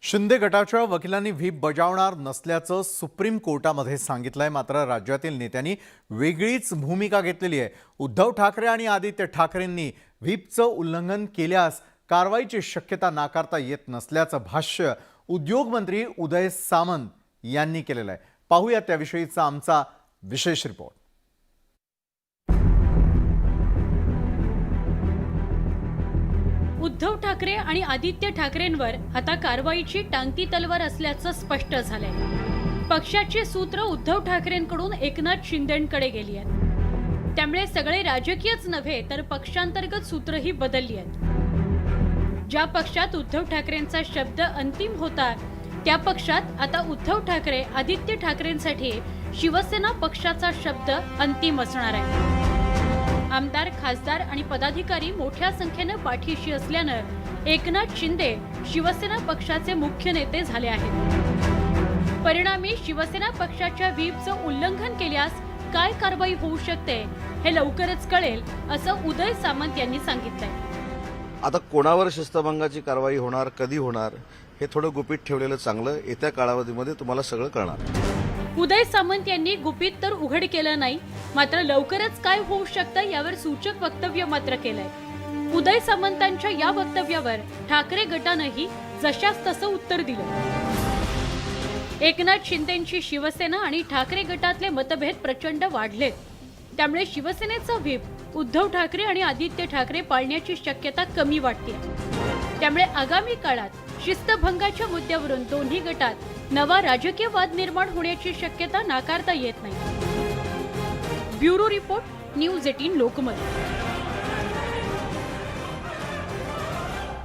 शिंदे गटाच्या वकिलांनी व्हीप बजावणार नसल्याचं सुप्रीम कोर्टामध्ये सांगितलंय। मात्र राज्यातील नेत्यांनी वेगळीच भूमिका घेतलेली आहे। उद्धव ठाकरे आणि आदित्य ठाकरेंनी व्हीपचं उल्लंघन केल्यास कारवाईची शक्यता नाकारता येत नसल्याचं भाष्य उद्योग मंत्री उदय सामंत यांनी केलेलं आहे। पाहूया त्याविषयीचा आमचा विशेष रिपोर्ट। उद्धव ठाकरे आणि आदित्य ठाकरेंवर आता कारवाईची टांगती तलवार असल्याचं स्पष्ट झालंय। पक्षाची सूत्र उद्धव ठाकरेंकडून एकनाथ शिंदेंकडे गेली आहेत। त्यामुळे सगळे राजकीयच नव्हे तर पक्षांतर्गत सूत्रही बदलली आहेत। ज्या पक्षात उद्धव ठाकरेंचा शब्द अंतिम होता त्या पक्षात आता उद्धव ठाकरे आदित्य ठाकरेंसाठी शिवसेना पक्षाचा शब्द अंतिम असणार आहे। आमदार, खासदार आणि पदाधिकारी मोठ्या संख्येने पाठीशी असल्यानं एकनाथ शिंदे शिवसेना पक्षाचे मुख्य नेते झाले आहेत। परिणामी शिवसेना पक्षाच्या व्हीपचं उल्लंघन केल्यास काय कारवाई होऊ शकते हे लवकरच कळेल असं उदय सामंत यांनी सांगितलंय। आता कोणावर शिस्तभंगाची कारवाई होणार, कधी होणार हे थोडं गुपित ठेवलेलं चांगलं। येत्या कालावधीमध्ये तुम्हाला सगळं कळणार। उदय सामंत यांनी गुपित तर उघड केलं नाही, मात्र लवकरच काय होऊ शकतं यावर सूचक वक्तव्य मात्र केलंय। उदय सामंतांच्या या वक्तव्यावर ठाकरे गटानंही जशास तसं उत्तर दिलं। एकनाथ शिंदेंची शिवसेना आणि ठाकरे गटातले मतभेद प्रचंड वाढलेत। त्यामुळे शिवसेनेचा व्हीप उद्धव ठाकरे आणि आदित्य ठाकरे पाळण्याची शक्यता कमी वाटते। त्यामुळे आगामी काळात शिस्तभंगाच्या मुद्द्यावरून दोन्ही गटात नवा राजकीय वाद निर्माण होण्याची शक्यता नाकारता येत नाही। Bureau report, news 18 Lokmat.